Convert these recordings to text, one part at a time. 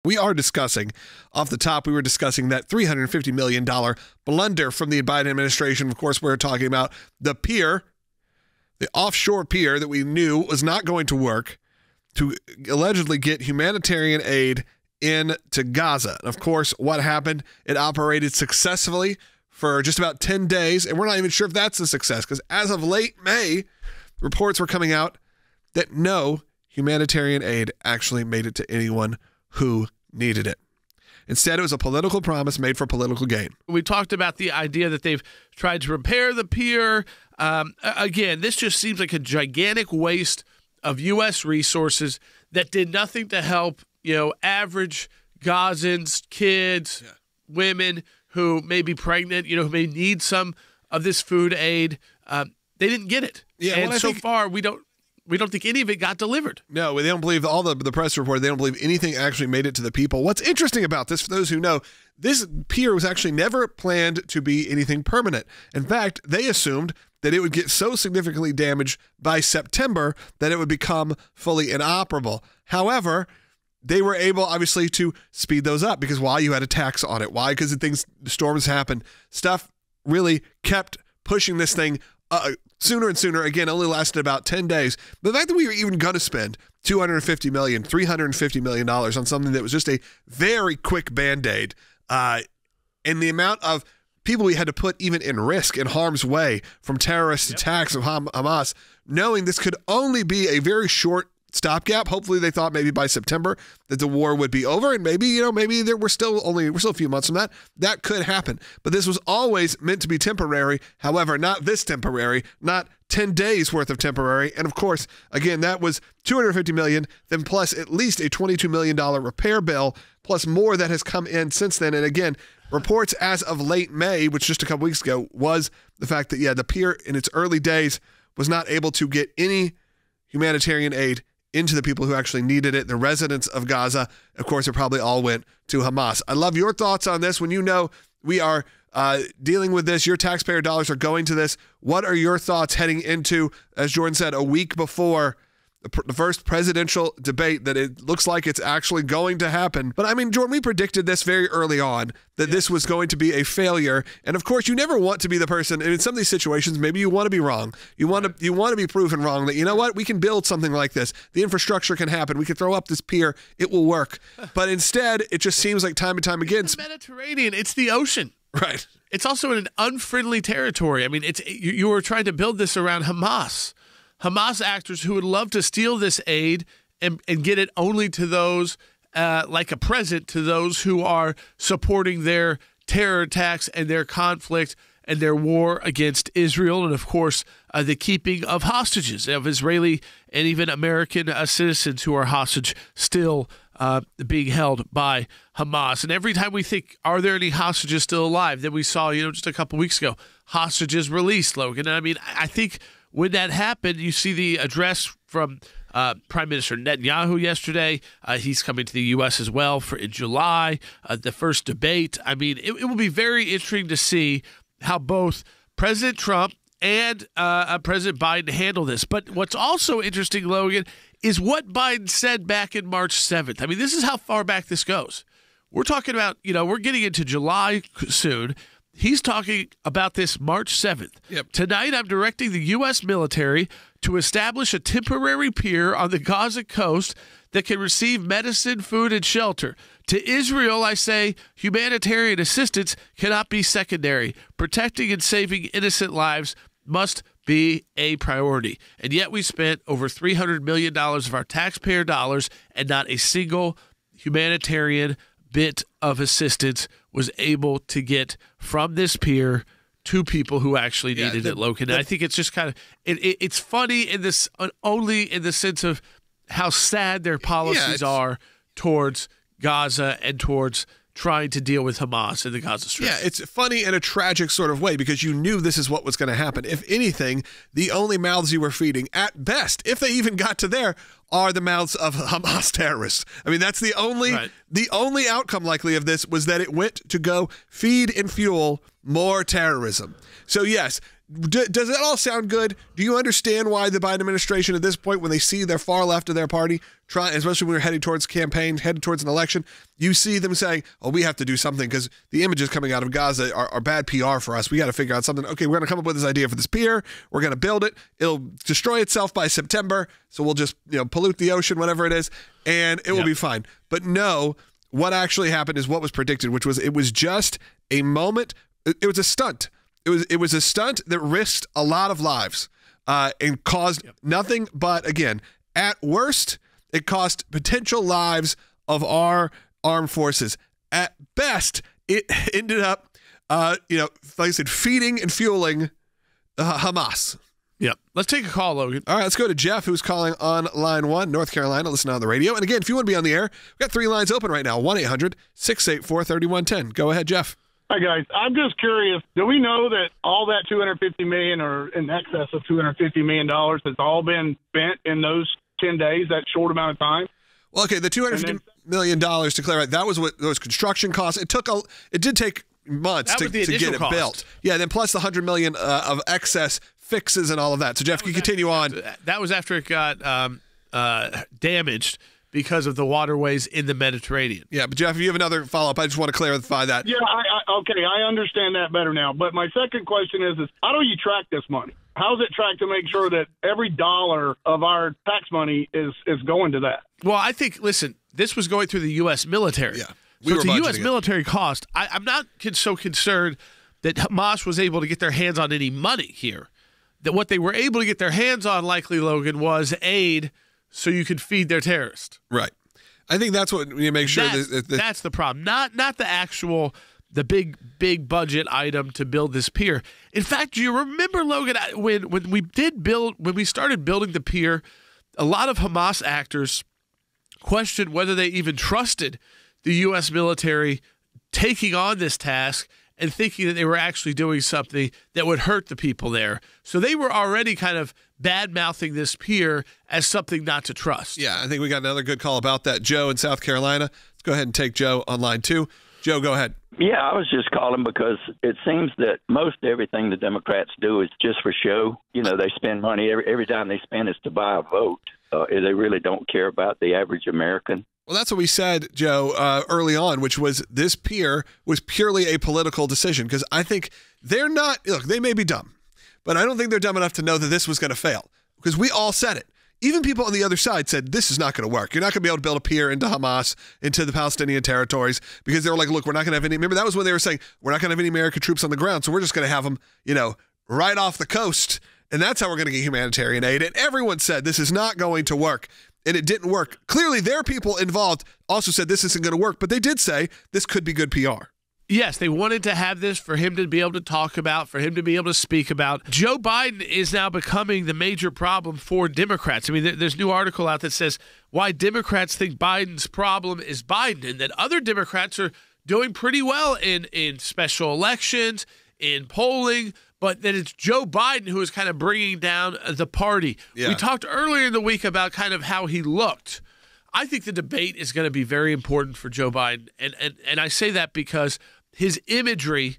We are discussing, off the top, we were discussing that $350 million blunder from the Biden administration. Of course, we're talking about the pier, the offshore pier that we knew was not going to work to allegedly get humanitarian aid into Gaza. And of course, what happened? It operated successfully for just about 10 days, and we're not even sure if that's a success, because as of late May, reports were coming out that no humanitarian aid actually made it to anyone who needed it. Instead, it was a political promise made for political gain. We talked about the idea that they've tried to repair the pier. Again, this just seems like a gigantic waste of U.S. resources that did nothing to help, average Gazans, kids, women who may be pregnant, who may need some of this food aid. They didn't get it. Yeah, and so far, we don't think any of it got delivered. No, they don't believe all the press report. They don't believe anything actually made it to the people. What's interesting about this, for those who know, this pier was actually never planned to be anything permanent. In fact, they assumed that it would get so significantly damaged by September that it would become fully inoperable. However, they were able, obviously, to speed those up because why? You had a tax on it. Why? Because storms happened. Stuff really kept pushing this thing sooner and sooner. Again, only lasted about 10 days. But the fact that we were even going to spend $250 million, $350 million on something that was just a very quick Band-Aid, and the amount of people we had to put even in risk, in harm's way, from terrorist attacks of Hamas, knowing this could only be a very short stopgap. Hopefully they thought maybe by September that the war would be over, and maybe we're still a few months from that. That could happen. But this was always meant to be temporary. However, not this temporary, not 10 days worth of temporary. And of course, again, that was $250 million, then plus at least a $22 million repair bill, plus more that has come in since then. And again, reports as of late May, which just a couple weeks ago, was the fact that, the pier in its early days was not able to get any humanitarian aid into the people who actually needed it. The residents of Gaza, of course, it probably all went to Hamas. I love your thoughts on this. When we are dealing with this, your taxpayer dollars are going to this. What are your thoughts heading into, as Jordan said, a week before the first presidential debate, that it looks like it's actually going to happen? But I mean, Jordan, we predicted this very early on, that this was going to be a failure. And of course, you never want to be the person, and in some of these situations, maybe you want to be wrong. You want to be proven wrong, that, you know what, we can build something like this. The infrastructure can happen. We can throw up this pier. It will work. But instead, it just seems like time and time again. It's the Mediterranean. It's the ocean. Right. It's also in an unfriendly territory. I mean, you were trying to build this around Hamas actors who would love to steal this aid and get it only to those, like a present to those who are supporting their terror attacks and their conflict and their war against Israel, and of course, the keeping of hostages, of Israeli and even American citizens who are hostage still being held by Hamas. And every time we think, are there any hostages still alive? Then we saw, just a couple weeks ago, hostages released, Logan. And I mean, I think when that happened, you see the address from Prime Minister Netanyahu yesterday. He's coming to the U.S. as well in July, the first debate. I mean, it will be very interesting to see how both President Trump and President Biden handle this. But what's also interesting, Logan, is what Biden said back in March 7th. I mean, this is how far back this goes. We're talking about, we're getting into July soon. He's talking about this March 7th. Yep. Tonight, I'm directing the U.S. military to establish a temporary pier on the Gaza coast that can receive medicine, food, and shelter. To Israel, I say humanitarian assistance cannot be secondary. Protecting and saving innocent lives must be a priority. And yet we spent over $300 million of our taxpayer dollars, and not a single humanitarian bit of assistance was able to get from this pier to people who actually needed it, Logan. And I think it's just kind of it's funny in this, only in the sense of how sad their policies are towards Gaza and towards trying to deal with Hamas in the Gaza Strip. Yeah, it's funny in a tragic sort of way, because you knew this is what was going to happen. If anything, the only mouths you were feeding, at best, if they even got to there, are the mouths of Hamas terrorists. I mean, that's the only outcome likely of this, was that it went to go feed and fuel more terrorism. So yes, Does that all sound good? Do you understand why the Biden administration at this point, when they see their far left of their party, especially when we're heading towards campaign, headed towards an election, you see them saying, oh, we have to do something because the images coming out of Gaza are bad PR for us. We got to figure out something. Okay, we're going to come up with this idea for this pier. We're going to build it. It'll destroy itself by September. So we'll just pollute the ocean, whatever it is, and it will be fine. But no, what actually happened is what was predicted, which was it was just a moment. It was a stunt. It was a stunt that risked a lot of lives and caused nothing but, again, at worst, it cost potential lives of our armed forces. At best, it ended up, like I said, feeding and fueling Hamas. Yep. Let's take a call, Logan. All right, let's go to Jeff, who's calling on line 1, North Carolina. Listen on the radio. And again, if you want to be on the air, we've got 3 lines open right now, 1-800-684-3110. Go ahead, Jeff. Hi, guys. I'm just curious, do we know that all that $250 million or in excess of $250 million has all been spent in those 10 days, that short amount of time? Well, okay, the $250 million, to clarify, that was what those construction costs. It did take months to get it built. Yeah, then plus the $100 million of excess fixes and all of that. So, Jeff, can you continue on? That was after it got damaged because of the waterways in the Mediterranean. Yeah, but Jeff, if you have another follow-up, I just want to clarify that. Yeah, okay, I understand that better now. But my second question is how do you track this money? How is it tracked to make sure that every dollar of our tax money is going to that? Well, I think, listen, this was going through the U.S. military. Yeah. So it's a U.S. military cost. I'm not so concerned that Hamas was able to get their hands on any money here. That what they were able to get their hands on, likely, Logan, was aid so you could feed their terrorists. Right. I think that's what you make sure. That's the problem. Not the big budget item to build this pier. In fact, do you remember, Logan, when we started building the pier, a lot of Hamas actors questioned whether they even trusted the U.S. military taking on this task and thinking that they were actually doing something that would hurt the people there. So they were already kind of bad-mouthing this pier as something not to trust. Yeah, I think we got another good call about that. Joe in South Carolina. Let's go ahead and take Joe on line 2. Joe, go ahead. Yeah, I was just calling because it seems that most everything the Democrats do is just for show. They spend money. Every time they spend is to buy a vote. They really don't care about the average American. Well, that's what we said, Joe, early on, which was this pier was purely a political decision because I think they're not – look, they may be dumb, but I don't think they're dumb enough to know that this was going to fail because we all said it. Even people on the other side said, this is not going to work. You're not going to be able to build a pier into Hamas, into the Palestinian territories, because they were like, look, we're not going to have any – remember, that was when they were saying, we're not going to have any American troops on the ground, so we're just going to have them, right off the coast, and that's how we're going to get humanitarian aid. And everyone said this is not going to work. And it didn't work. Clearly, their people involved also said this isn't going to work, but they did say this could be good PR. Yes, they wanted to have this for him to be able to talk about, for him to be able to speak about. Joe Biden is now becoming the major problem for Democrats. I mean, there's a new article out that says why Democrats think Biden's problem is Biden, and that other Democrats are doing pretty well in special elections, in polling, but that it's Joe Biden who is kind of bringing down the party. Yeah. We talked earlier in the week about kind of how he looked. I think the debate is going to be very important for Joe Biden, and I say that because his imagery,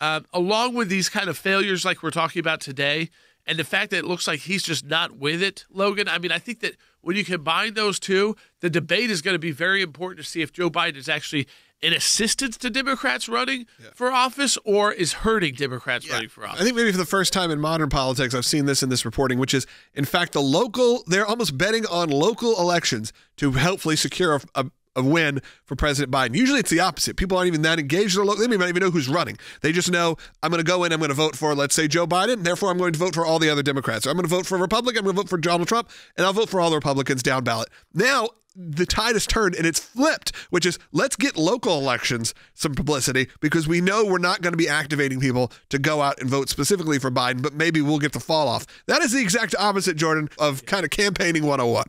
along with these kind of failures like we're talking about today, and the fact that it looks like he's just not with it, Logan, I mean, I think that when you combine those two, the debate is going to be very important to see if Joe Biden is actually an assistance to Democrats running for office or is hurting Democrats running for office. I think maybe for the first time in modern politics, I've seen this in this reporting, which is, in fact, they're almost betting on local elections to hopefully secure a win for President Biden. Usually it's the opposite. People aren't even that engaged. They may not even know who's running. They just know, I'm going to go in, I'm going to vote for, let's say, Joe Biden, therefore I'm going to vote for all the other Democrats. Or I'm going to vote for a Republican, I'm going to vote for Donald Trump, and I'll vote for all the Republicans down ballot. Now, the tide has turned and it's flipped, which is let's get local elections some publicity because we know we're not going to be activating people to go out and vote specifically for Biden, but maybe we'll get the fall off. That is the exact opposite, Jordan, of kind of campaigning 101.